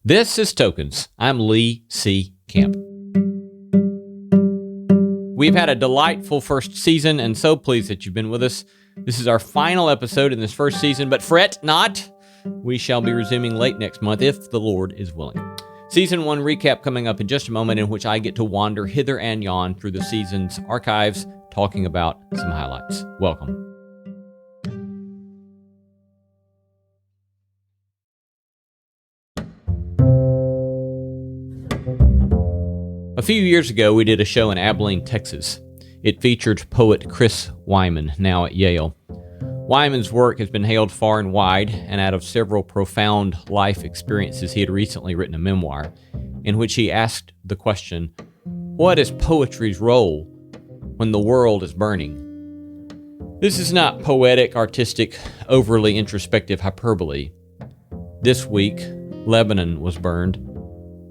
This is Tokens. I'm Lee C. Camp. We've had a delightful first season and so pleased that you've been with us. This is our final episode in this first season, but fret not. We shall be resuming late next month if the Lord is willing. Season 1 recap coming up in just a moment, in which I get to wander hither and yon through the season's archives, talking about some highlights. Welcome. A few years ago, we did a show in Abilene, Texas. It featured poet Chris Wyman, now at Yale. Wyman's work has been hailed far and wide, and out of several profound life experiences, he had recently written a memoir in which he asked the question, what is poetry's role when the world is burning? This is not poetic, artistic, overly introspective hyperbole. This week, Lebanon was burned,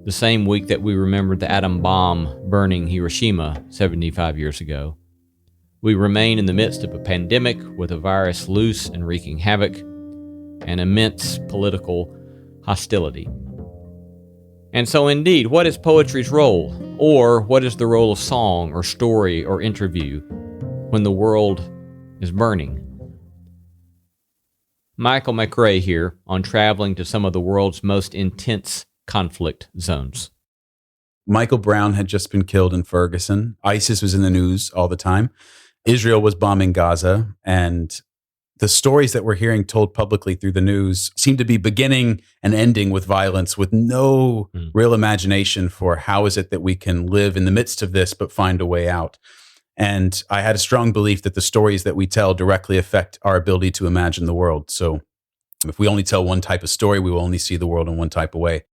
the same week that we remembered the atom bomb burning Hiroshima 75 years ago. We remain in the midst of a pandemic with a virus loose and wreaking havoc and immense political hostility. And so indeed, what is poetry's role? Or what is the role of song or story or interview when the world is burning? Michael Mclaren here on traveling to some of the world's most intense conflict zones. Michael Brown had just been killed in Ferguson. ISIS was in the news all the time. Israel was bombing Gaza, and the stories that we're hearing told publicly through the news seem to be beginning and ending with violence, with no real imagination for how is it that we can live in the midst of this but find a way out. And I had a strong belief that the stories that we tell directly affect our ability to imagine the world. So if we only tell one type of story, we will only see the world in one type of way.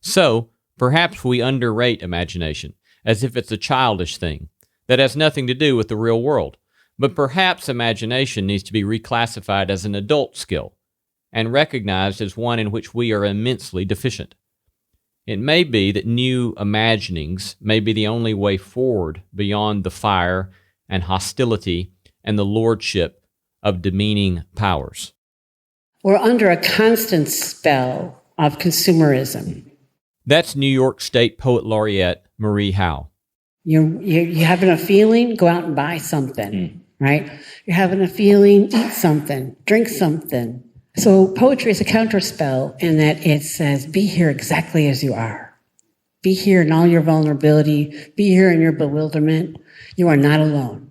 So perhaps we underrate imagination, as if it's a childish thing that has nothing to do with the real world. But perhaps imagination needs to be reclassified as an adult skill and recognized as one in which we are immensely deficient. It may be that new imaginings may be the only way forward beyond the fire and hostility and the lordship of demeaning powers. We're under a constant spell of consumerism. That's New York State Poet Laureate Marie Howe. You're having a feeling, go out and buy something, right? You're having a feeling, eat something, drink something. So poetry is a counterspell in that it says, be here exactly as you are. Be here in all your vulnerability. Be here in your bewilderment. You are not alone.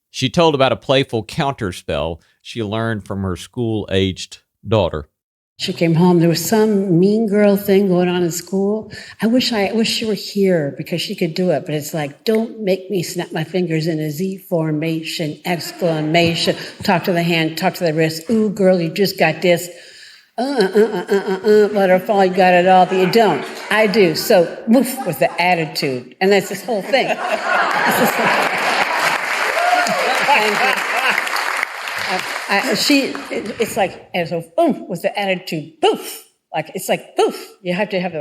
She told about a playful counterspell she learned from her school-aged daughter. She came home. There was some mean girl thing going on in school. I wish she were here because she could do it. But it's like, don't make me snap my fingers in a Z formation, exclamation, talk to the hand, talk to the wrist. Ooh, girl, you just got this. Let her fall, you got it all, but you don't. I do. So move with the attitude. And that's this whole thing. It's like, and so boom, with the attitude, poof. Like, it's like, poof. You have to have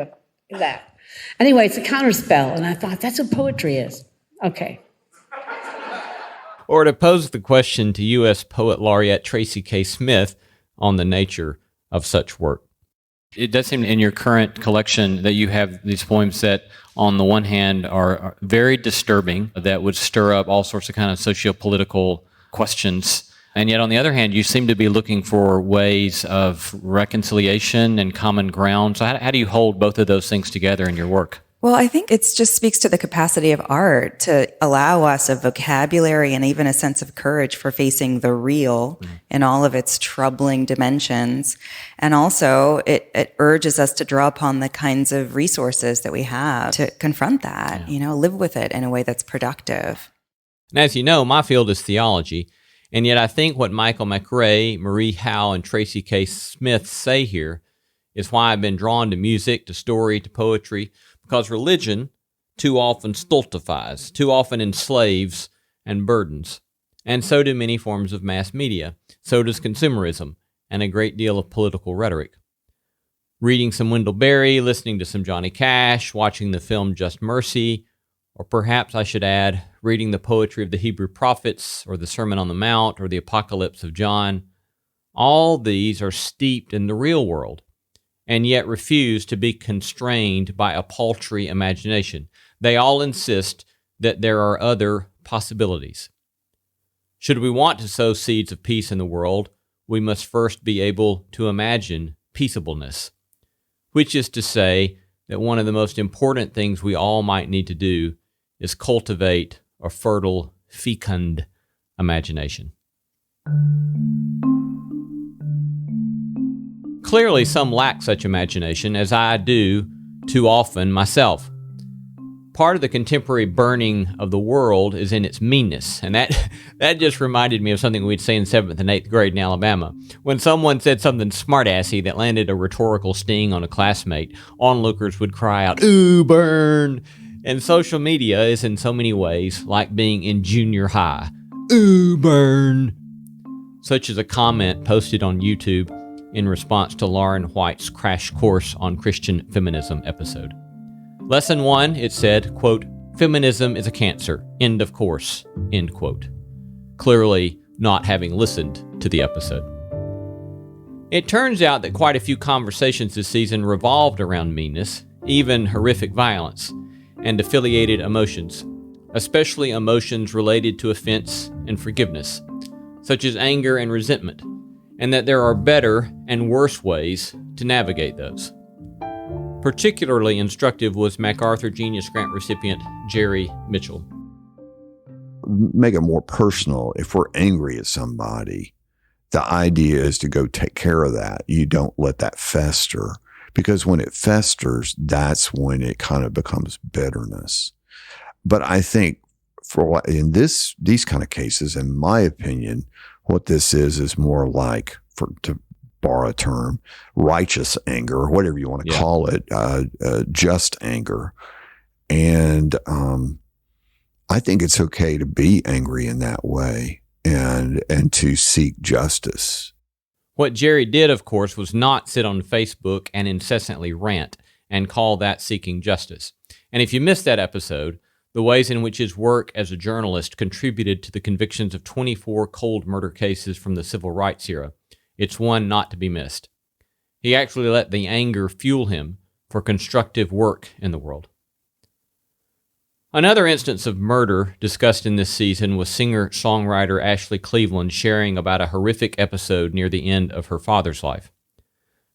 that. Anyway, it's a counterspell. And I thought, that's what poetry is. Okay. Or to pose the question to U.S. Poet Laureate Tracy K. Smith on the nature of such work. It does seem in your current collection that you have these poems that, on the one hand, are very disturbing, that would stir up all sorts of kind of socio-political questions. And yet, on the other hand, you seem to be looking for ways of reconciliation and common ground. So how do you hold both of those things together in your work? Well, I think it just speaks to the capacity of art to allow us a vocabulary and even a sense of courage for facing the real in all of its troubling dimensions. And also, it urges us to draw upon the kinds of resources that we have to confront that, live with it in a way that's productive. And as you know, my field is theology. And yet I think what Michael Mclaren, Marie Howe, and Tracy K. Smith say here is why I've been drawn to music, to story, to poetry, because religion too often stultifies, too often enslaves and burdens. And so do many forms of mass media. So does consumerism and a great deal of political rhetoric. Reading some Wendell Berry, listening to some Johnny Cash, watching the film Just Mercy, or perhaps I should add, reading the poetry of the Hebrew prophets, or the Sermon on the Mount, or the Apocalypse of John. All these are steeped in the real world, and yet refuse to be constrained by a paltry imagination. They all insist that there are other possibilities. Should we want to sow seeds of peace in the world, we must first be able to imagine peaceableness, which is to say that one of the most important things we all might need to do is cultivate a fertile, fecund imagination. Clearly, some lack such imagination, as I do too often myself. Part of the contemporary burning of the world is in its meanness, and that just reminded me of something we'd say in 7th and 8th grade in Alabama. When someone said something smartassy that landed a rhetorical sting on a classmate, onlookers would cry out, "Ooh, burn!" And social media is in so many ways like being in junior high. Ooh, burn! Such as a comment posted on YouTube in response to Lauren White's Crash Course on Christian Feminism episode. Lesson 1, it said, quote, "Feminism is a cancer, end of course," end quote. Clearly not having listened to the episode. It turns out that quite a few conversations this season revolved around meanness, even horrific violence, and affiliated emotions, especially emotions related to offense and forgiveness, such as anger and resentment, and that there are better and worse ways to navigate those. Particularly instructive was MacArthur Genius Grant recipient Jerry Mitchell. Make it more personal. If we're angry at somebody, the idea is to go take care of that. You don't let that fester, because when it festers, that's when it kind of becomes bitterness. But I think in these kind of cases, in my opinion, what this is more like, to borrow a term, righteous anger, or whatever you want to call it, just anger. And I think it's okay to be angry in that way and to seek justice. What Jerry did, of course, was not sit on Facebook and incessantly rant and call that seeking justice. And if you missed that episode, the ways in which his work as a journalist contributed to the convictions of 24 cold murder cases from the civil rights era, it's one not to be missed. He actually let the anger fuel him for constructive work in the world. Another instance of murder discussed in this season was singer-songwriter Ashley Cleveland sharing about a horrific episode near the end of her father's life.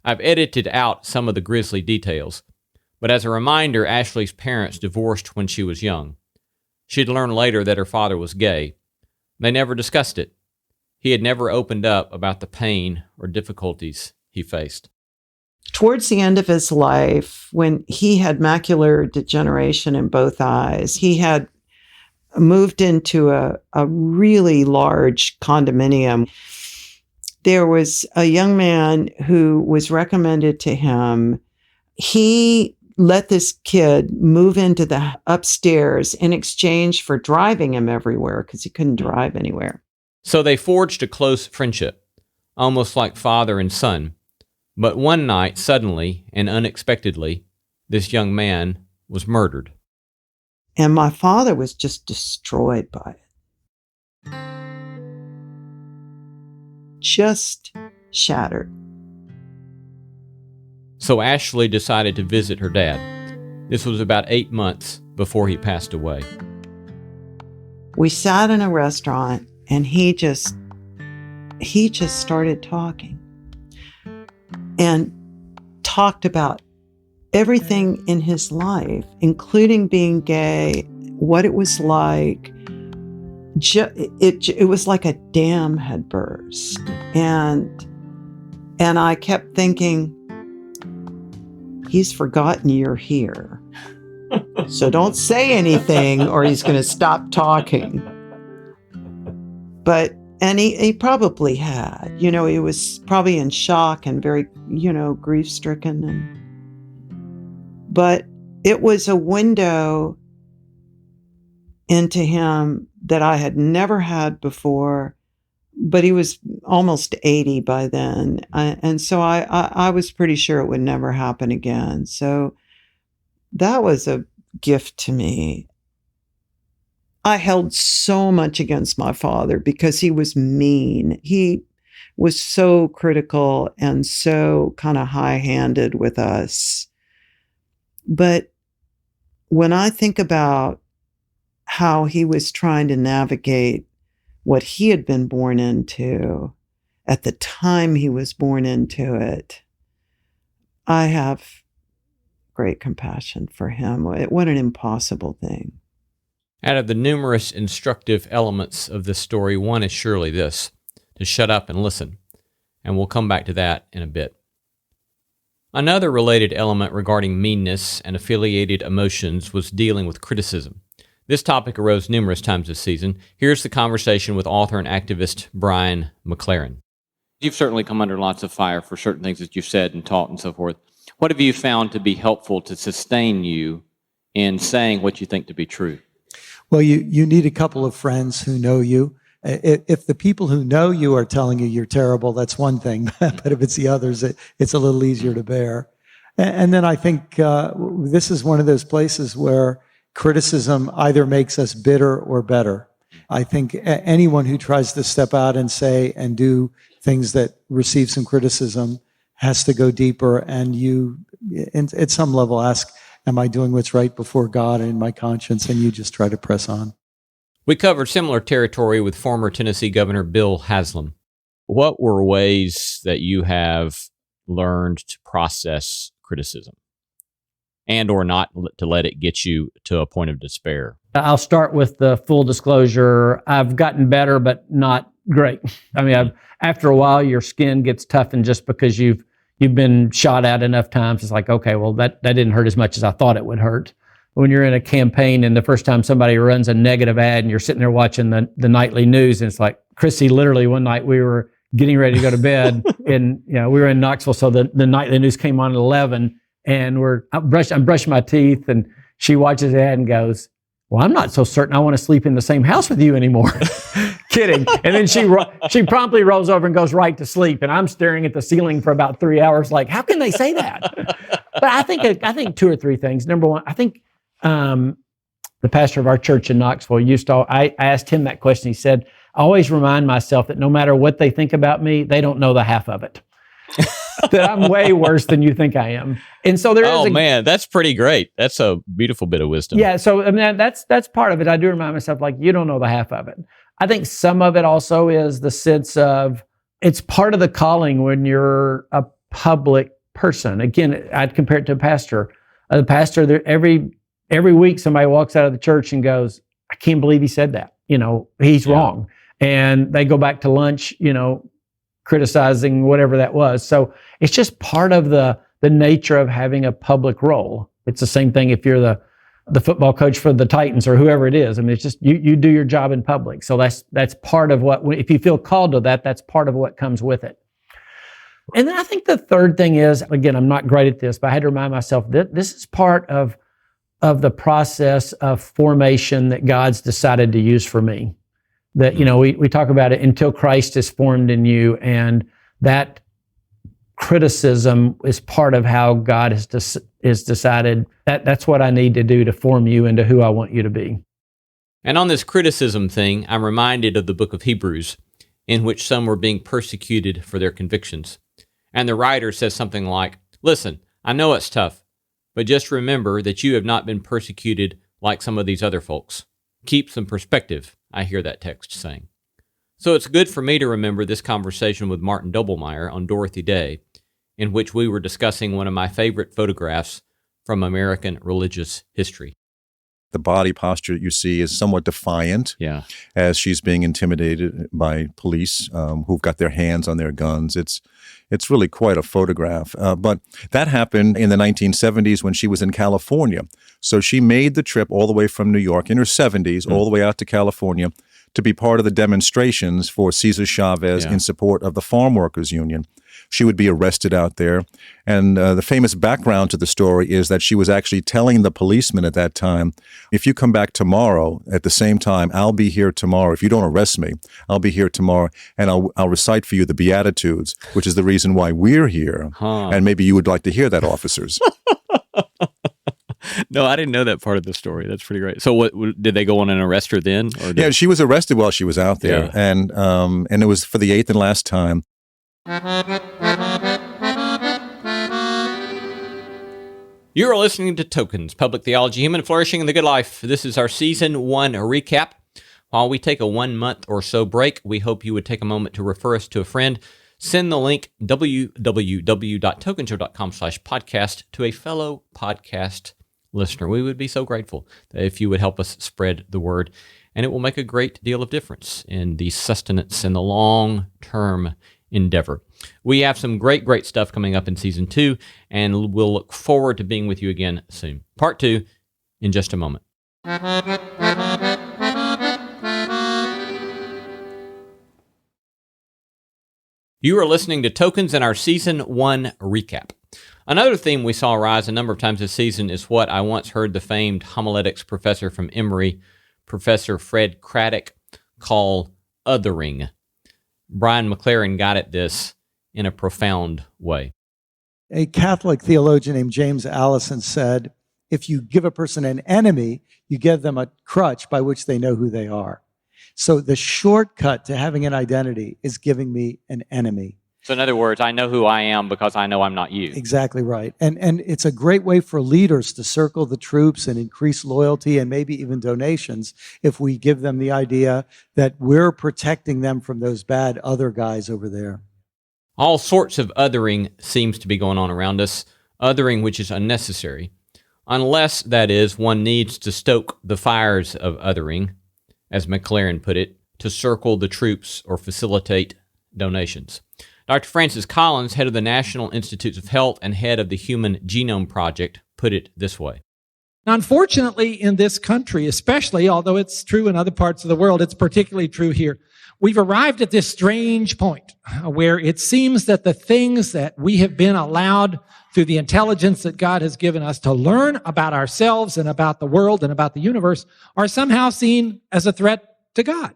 I've edited out some of the grisly details, but as a reminder, Ashley's parents divorced when she was young. She'd learned later that her father was gay. They never discussed it. He had never opened up about the pain or difficulties he faced. Towards the end of his life, when he had macular degeneration in both eyes, he had moved into a really large condominium. There was a young man who was recommended to him. He let this kid move into the upstairs in exchange for driving him everywhere because he couldn't drive anywhere. So they forged a close friendship, almost like father and son. But one night, suddenly and unexpectedly, this young man was murdered. And my father was just destroyed by it. Just shattered. So Ashley decided to visit her dad. This was about 8 months before he passed away. We sat in a restaurant and he just started talking and talked about everything in his life, including being gay, what it was like. It was like a dam had burst. And I kept thinking, he's forgotten you're here. So don't say anything or he's going to stop talking. And he probably had, he was probably in shock and very, grief-stricken. But it was a window into him that I had never had before, but he was almost 80 by then. And so I was pretty sure it would never happen again. So that was a gift to me. I held so much against my father because he was mean. He was so critical and so kind of high-handed with us. But when I think about how he was trying to navigate what he had been born into at the time he was born into it, I have great compassion for him. What an impossible thing. Out of the numerous instructive elements of this story, one is surely this: to shut up and listen. And we'll come back to that in a bit. Another related element regarding meanness and affiliated emotions was dealing with criticism. This topic arose numerous times this season. Here's the conversation with author and activist Brian Mclaren. You've certainly come under lots of fire for certain things that you've said and taught and so forth. What have you found to be helpful to sustain you in saying what you think to be true? Well, you need a couple of friends who know you. If the people who know you are telling you you're terrible, that's one thing. But if it's the others, it's a little easier to bear. And then I think this is one of those places where criticism either makes us bitter or better. I think anyone who tries to step out and say and do things that receive some criticism has to go deeper, and you, at some level, ask, am I doing what's right before God and in my conscience? And you just try to press on. We covered similar territory with former Tennessee Governor Bill Haslam. What were ways that you have learned to process criticism and or not to let it get you to a point of despair? I'll start with the full disclosure. I've gotten better, but not great. I mean, after a while, your skin gets toughened just because you've been shot at enough times. It's like, okay, well, that didn't hurt as much as I thought it would hurt. When you're in a campaign and the first time somebody runs a negative ad and you're sitting there watching the nightly news, and it's like, Chrissy, literally one night we were getting ready to go to bed and we were in Knoxville, so the nightly news came on at 11, and I'm brushing my teeth, and she watches the ad and goes, well, I'm not so certain I want to sleep in the same house with you anymore. Kidding. And then she promptly rolls over and goes right to sleep. And I'm staring at the ceiling for about 3 hours like, how can they say that? But I think two or three things. Number one, I think the pastor of our church in Knoxville I asked him that question. He said, I always remind myself that no matter what they think about me, they don't know the half of it. That I'm way worse than you think I am. And so man, that's pretty great. That's a beautiful bit of wisdom. Yeah, so I mean, that's part of it. I do remind myself, like, you don't know the half of it. I think some of it also is the sense of it's part of the calling when you're a public person. Again, I'd compare it to a pastor. The pastor, every week somebody walks out of the church and goes, I can't believe he said that. He's wrong. And they go back to lunch, criticizing whatever that was. So it's just part of the nature of having a public role. It's the same thing if you're the football coach for the Titans or whoever it is. I mean, it's just you do your job in public. So that's part of what, if you feel called to that, that's part of what comes with it. And then I think the third thing is, again, I'm not great at this, but I had to remind myself that this is part of the process of formation that God's decided to use for me. That, we talk about it until Christ is formed in you, and that criticism is part of how God has decided that's what I need to do to form you into who I want you to be. And on this criticism thing, I'm reminded of the book of Hebrews, in which some were being persecuted for their convictions. And the writer says something like, listen, I know it's tough, but just remember that you have not been persecuted like some of these other folks. Keep some perspective, I hear that text saying. So it's good for me to remember this conversation with Martin Doblmeier on Dorothy Day, in which we were discussing one of my favorite photographs from American religious history. The body posture you see is somewhat defiant as she's being intimidated by police who've got their hands on their guns. It's really quite a photograph. But that happened in the 1970s when she was in California. So she made the trip all the way from New York in her 70s, all the way out to California to be part of the demonstrations for Cesar Chavez in support of the Farm Workers Union. She would be arrested out there. And the famous background to the story is that she was actually telling the policeman at that time, if you come back tomorrow at the same time, I'll be here tomorrow. If you don't arrest me, I'll be here tomorrow, and I'll recite for you the Beatitudes, which is the reason why we're here. And maybe you would like to hear that, officers. No, I didn't know that part of the story. That's pretty great. So what did they go on and arrest her then? Yeah, she was arrested while she was out there. And it was for the 8th and last time. You are listening to Tokens, Public Theology, Human Flourishing, and the Good Life. This is our Season 1 recap. While we take a 1 month or so break, we hope you would take a moment to refer us to a friend. Send the link www.tokenshow.com/podcast to a fellow podcast listener. We would be so grateful if you would help us spread the word, and it will make a great deal of difference in the sustenance and the long-term endeavor. We have some great stuff coming up in Season 2, and we'll look forward to being with you again soon. Part 2 in just a moment. You are listening to Tokens in our Season 1 recap. Another theme we saw rise a number of times this season is what I once heard the famed homiletics professor from Emory, Professor Fred Craddock, call othering. Brian Mclaren got at this in a profound way. A Catholic theologian named James Allison said, if you give a person an enemy, you give them a crutch by which they know who they are. So the shortcut to having an identity is giving me an enemy. So in other words, I know who I am because I know I'm not you. Exactly right. And it's a great way for leaders to circle the troops and increase loyalty and maybe even donations if we give them the idea that we're protecting them from those bad other guys over there. All sorts of othering seems to be going on around us, othering which is unnecessary, unless, that is, one needs to stoke the fires of othering, as Mclaren put it, to circle the troops or facilitate donations. Dr. Francis Collins, head of the National Institutes of Health and head of the Human Genome Project, put it this way. Unfortunately, in this country, especially, although it's true in other parts of the world, it's particularly true here, we've arrived at this strange point where it seems that the things that we have been allowed through the intelligence that God has given us to learn about ourselves and about the world and about the universe are somehow seen as a threat to God.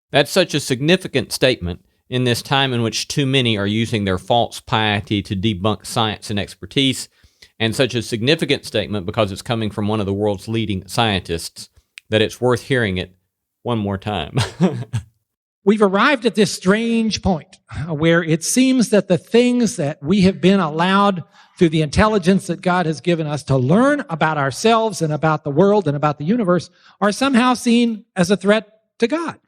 That's such a significant statement in this time in which too many are using their false piety to debunk science and expertise, and such a significant statement because it's coming from one of the world's leading scientists, that it's worth hearing it one more time. We've arrived at this strange point where it seems that the things that we have been allowed through the intelligence that God has given us to learn about ourselves and about the world and about the universe are somehow seen as a threat to God.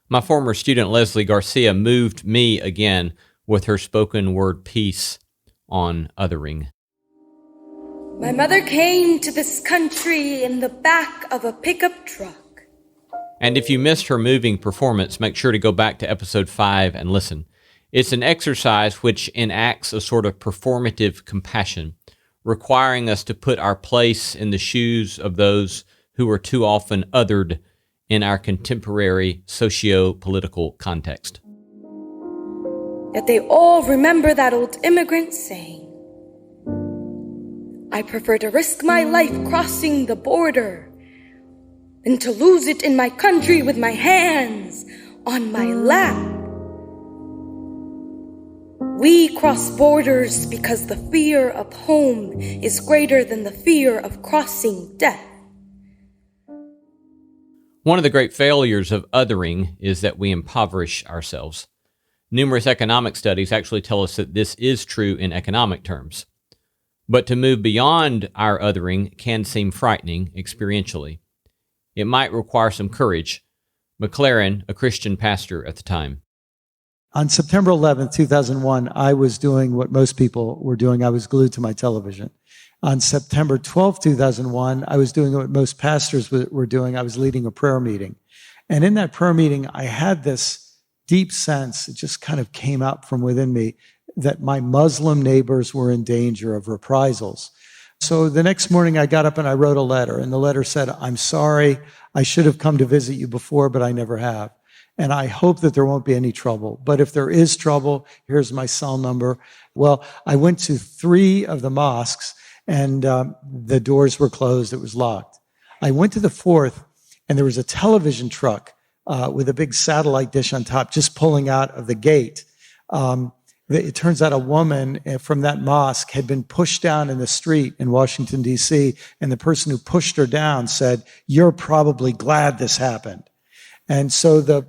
My former student Leslie Garcia moved me again with her spoken word piece on othering. My mother came to this country in the back of a pickup truck. And if you missed her moving performance, make sure to go back to episode 5 and listen. It's an exercise which enacts a sort of performative compassion, requiring us to put our place in the shoes of those who are too often othered in our contemporary socio-political context. Yet they all remember that old immigrant saying, I prefer to risk my life crossing the border than to lose it in my country with my hands on my lap. We cross borders because the fear of home is greater than the fear of crossing death. One of the great failures of othering is that we impoverish ourselves. Numerous economic studies actually tell us that this is true in economic terms. But to move beyond our othering can seem frightening experientially. It might require some courage. Mclaren, a Christian pastor at the time. On September 11th, 2001, I was doing what most people were doing. I was glued to my television. On September 12th, 2001, I was doing what most pastors were doing. I was leading a prayer meeting. And in that prayer meeting, I had this deep sense, it just kind of came out from within me, that my Muslim neighbors were in danger of reprisals. So the next morning I got up and I wrote a letter, and the letter said, I'm sorry, I should have come to visit you before, but I never have. And I hope that there won't be any trouble. But if there is trouble, here's my cell number. Well, I went to 3 of the mosques, and the doors were closed. It was locked. I went to the 4th, and there was a television truck with a big satellite dish on top just pulling out of the gate. It turns out a woman from that mosque had been pushed down in the street in Washington, D.C., and the person who pushed her down said, "You're probably glad this happened." And so the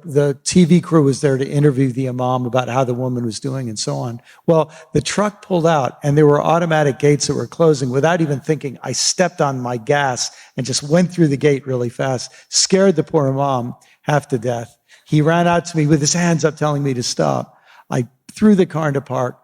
TV crew was there to interview the imam about how the woman was doing and so on. Well, the truck pulled out and there were automatic gates that were closing. Without even thinking, I stepped on my gas and just went through the gate really fast, scared the poor imam half to death. He ran out to me with his hands up telling me to stop. I threw the car into park,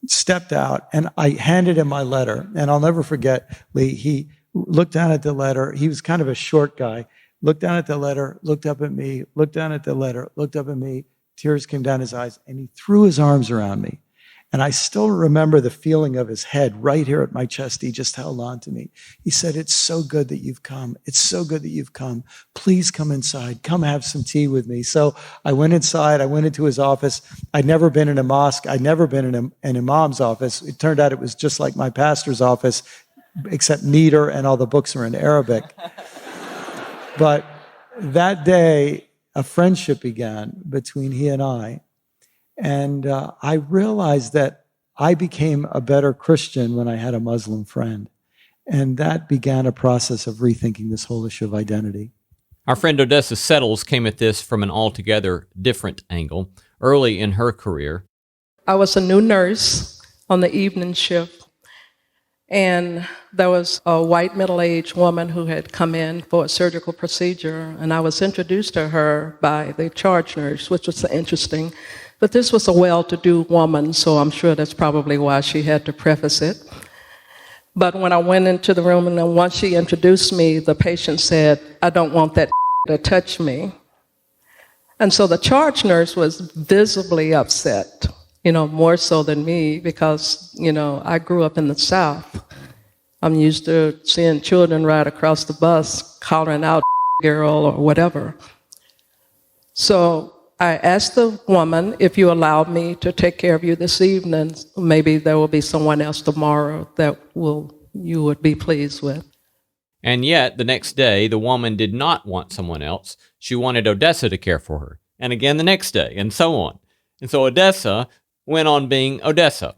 stepped out, and I handed him my letter. And I'll never forget, Lee, he looked down at the letter. He was kind of a short guy. Looked down at the letter, looked up at me, looked down at the letter, looked up at me. Tears came down his eyes, and he threw his arms around me. And I still remember the feeling of his head right here at my chest. He just held on to me. He said, "It's so good that you've come. It's so good that you've come. Please come inside. Come have some tea with me." So I went inside. I went into his office. I'd never been in a mosque. I'd never been in an imam's office. It turned out it was just like my pastor's office, except neater, and all the books were in Arabic. But that day, a friendship began between he and I. And I realized that I became a better Christian when I had a Muslim friend. And that began a process of rethinking this whole issue of identity. Our friend Odessa Settles came at this from an altogether different angle early in her career. I was a new nurse on the evening shift. And there was a white middle-aged woman who had come in for a surgical procedure, and I was introduced to her by the charge nurse, which was interesting. But this was a well-to-do woman, so I'm sure that's probably why she had to preface it. But when I went into the room, and then once she introduced me, the patient said, "I don't want that to touch me." And so the charge nurse was visibly upset. More so than me, because, I grew up in the South. I'm used to seeing children ride across the bus, hollering out, "girl," or whatever. So I asked the woman, "If you allowed me to take care of you this evening, maybe there will be someone else tomorrow that you would be pleased with." And yet, the next day, the woman did not want someone else. She wanted Odessa to care for her. And again the next day, and so on. And so Odessa went on being Odessa.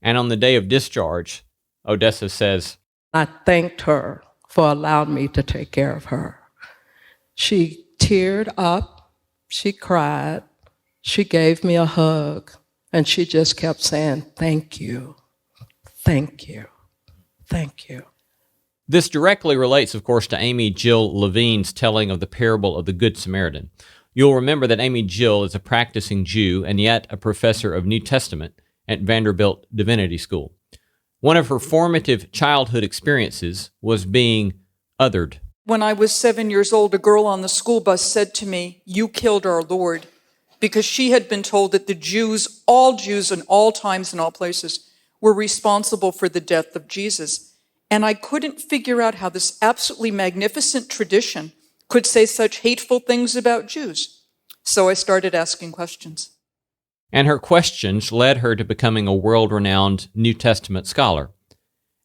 And on the day of discharge, Odessa says, I thanked her for allowing me to take care of her. She teared up, she cried, she gave me a hug, and she just kept saying, "Thank you, thank you, thank you." This directly relates, of course, to Amy Jill Levine's telling of the parable of the Good Samaritan. You'll remember that Amy Jill is a practicing Jew and yet a professor of New Testament at Vanderbilt Divinity School. One of her formative childhood experiences was being othered. When I was 7 years old, a girl on the school bus said to me, "You killed our Lord," because she had been told that the Jews, all Jews in all times and all places, were responsible for the death of Jesus. And I couldn't figure out how this absolutely magnificent tradition could say such hateful things about Jews. So I started asking questions. And her questions led her to becoming a world-renowned New Testament scholar.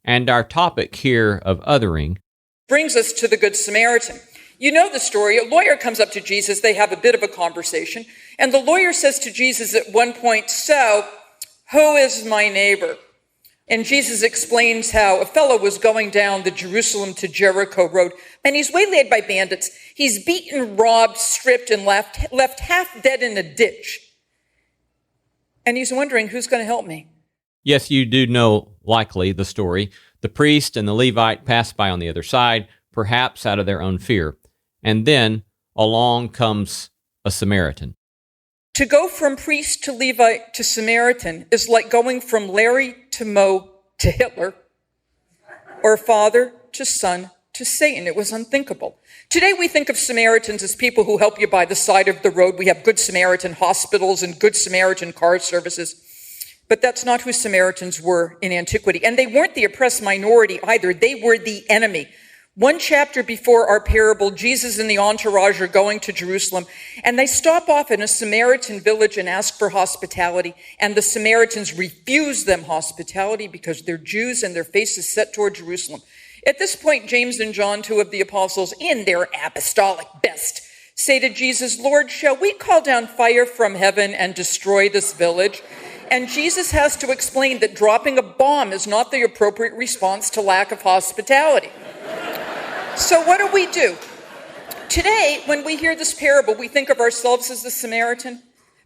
And our topic here of othering brings us to the Good Samaritan. You know the story. A lawyer comes up to Jesus. They have a bit of a conversation. And the lawyer says to Jesus at one point, "So, who is my neighbor?" And Jesus explains how a fellow was going down the Jerusalem to Jericho road, and he's waylaid by bandits. He's beaten, robbed, stripped, and left half dead in a ditch. And he's wondering, who's going to help me? Yes, you do know, likely, the story. The priest and the Levite pass by on the other side, perhaps out of their own fear. And then along comes a Samaritan. To go from priest to Levite to Samaritan is like going from Larry to Moe to Hitler, or father to son to Satan. It was unthinkable. Today we think of Samaritans as people who help you by the side of the road. We have Good Samaritan hospitals and Good Samaritan car services. But that's not who Samaritans were in antiquity. And they weren't the oppressed minority either. They were the enemy. One chapter before our parable, Jesus and the entourage are going to Jerusalem, and they stop off in a Samaritan village and ask for hospitality, and the Samaritans refuse them hospitality because they're Jews and their face is set toward Jerusalem. At this point, James and John, two of the apostles, in their apostolic best, say to Jesus, "Lord, shall we call down fire from heaven and destroy this village?" And Jesus has to explain that dropping a bomb is not the appropriate response to lack of hospitality. So what do? Today, when we hear this parable, we think of ourselves as the Samaritan.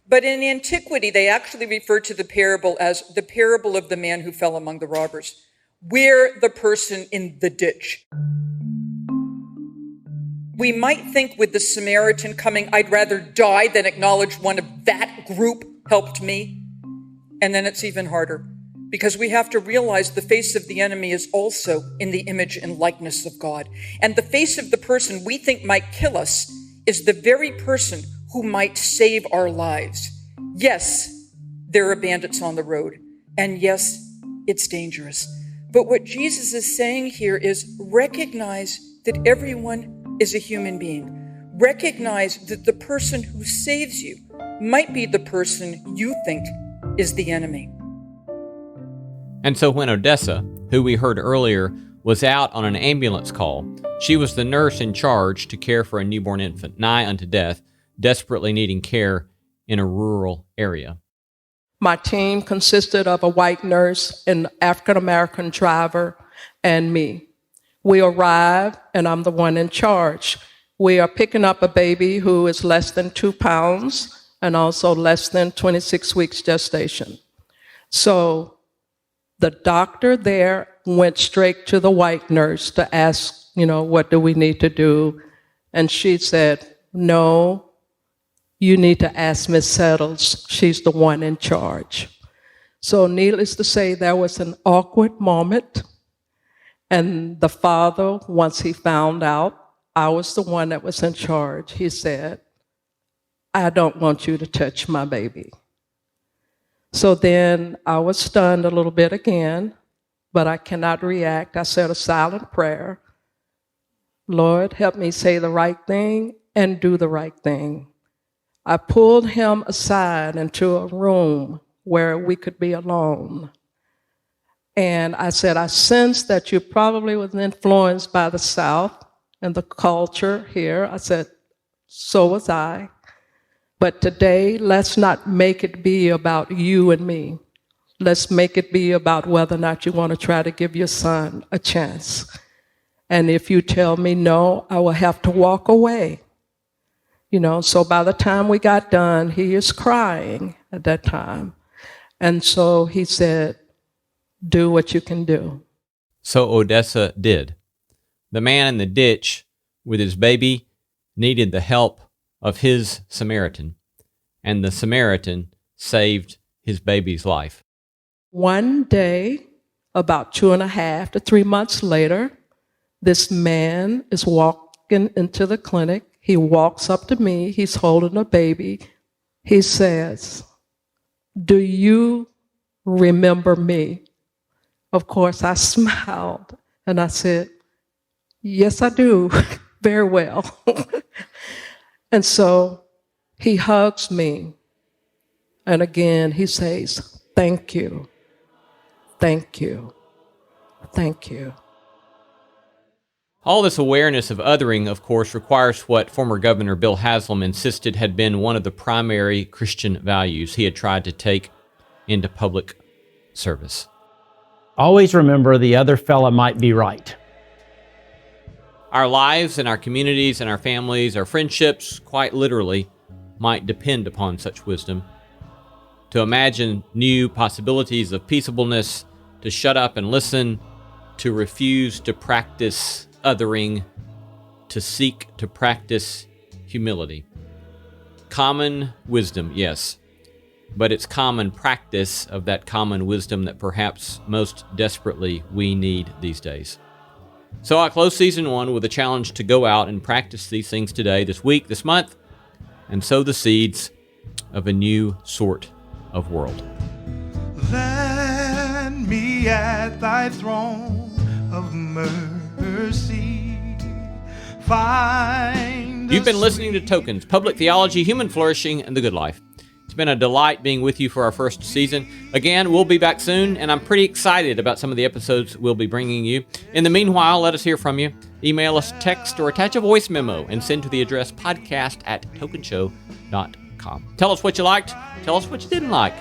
But in antiquity, they actually referred to the parable as the parable of the man who fell among the robbers. We're the person in the ditch. We might think with the Samaritan coming, I'd rather die than acknowledge one of that group helped me. And then it's even harder, because we have to realize the face of the enemy is also in the image and likeness of God. And the face of the person we think might kill us is the very person who might save our lives. Yes, there are bandits on the road. And yes, it's dangerous. But what Jesus is saying here is recognize that everyone is a human being. Recognize that the person who saves you might be the person you think is the enemy. And so when Odessa, who we heard earlier, was out on an ambulance call, she was the nurse in charge to care for a newborn infant, nigh unto death, desperately needing care in a rural area. My team consisted of a white nurse, an African-American driver, and me. We arrived, and I'm the one in charge. We are picking up a baby who is less than 2 pounds and also less than 26 weeks gestation. So the doctor there went straight to the white nurse to ask, what do we need to do? And she said, no, you need to ask Miss Settles. She's the one in charge. So needless to say, there was an awkward moment. And the father, once he found out I was the one that was in charge, he said, I don't want you to touch my baby. So then I was stunned a little bit again, but I cannot react. I said a silent prayer. Lord, help me say the right thing and do the right thing. I pulled him aside into a room where we could be alone. And I said, I sense that you probably was influenced by the South and the culture here. I said, so was I. But today, let's not make it be about you and me. Let's make it be about whether or not you want to try to give your son a chance. And if you tell me no, I will have to walk away. So by the time we got done, he is crying at that time. And so he said, do what you can do. So Odessa did. The man in the ditch with his baby needed the help of his Samaritan, and the Samaritan saved his baby's life. One day, about 2.5 to 3 months later, this man is walking into the clinic. He walks up to me. He's holding a baby. He says, do you remember me? Of course, I smiled and I said, yes, I do, very well. And so he hugs me. And again, he says, thank you, thank you, thank you. All this awareness of othering, of course, requires what former Governor Bill Haslam insisted had been one of the primary Christian values he had tried to take into public service. Always remember the other fella might be right. Our lives and our communities and our families, our friendships, quite literally, might depend upon such wisdom. To imagine new possibilities of peaceableness, to shut up and listen, to refuse to practice othering, to seek to practice humility. Common wisdom, yes, but it's common practice of that common wisdom that perhaps most desperately we need these days. So I close season 1 with a challenge to go out and practice these things today, this week, this month, and sow the seeds of a new sort of world. Land me at thy throne of mercy. Find You've been listening to Tokens, Public Theology, Human Flourishing, and the Good Life. It's been a delight being with you for our first season. Again, we'll be back soon, and I'm pretty excited about some of the episodes we'll be bringing you. In the meanwhile, let us hear from you. Email us, text, or attach a voice memo and send to the address podcast@tokenshow.com. Tell us what you liked. Tell us what you didn't like.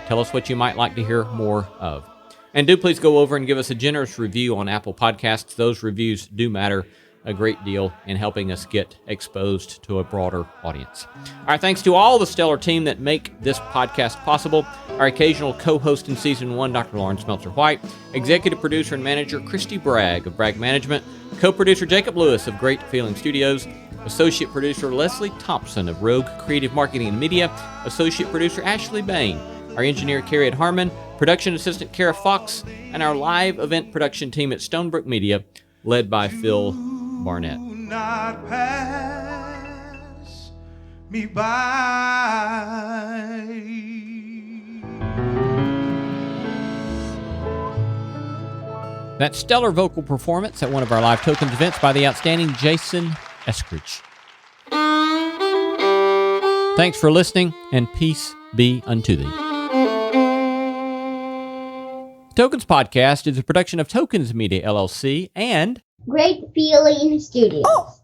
Tell us what you might like to hear more of. And do please go over and give us a generous review on Apple Podcasts. Those reviews do matter. a great deal in helping us get exposed to a broader audience. Our thanks to all the stellar team that make this podcast possible. Our occasional co-host in Season 1, Dr. Lawrence Meltzer-White, executive producer and manager Christy Bragg of Bragg Management, co-producer Jacob Lewis of Great Feeling Studios, associate producer Leslie Thompson of Rogue Creative Marketing and Media, associate producer Ashley Bain, our engineer Carrie Harmon, production assistant Kara Fox, and our live event production team at Stonebrook Media, led by Phil Barnett. Not pass me by. That stellar vocal performance at one of our Live Tokens events by the outstanding Jason Eskridge. Thanks for listening, and peace be unto thee. Tokens Podcast is a production of Tokens Media, LLC, and Great Feeling Studios.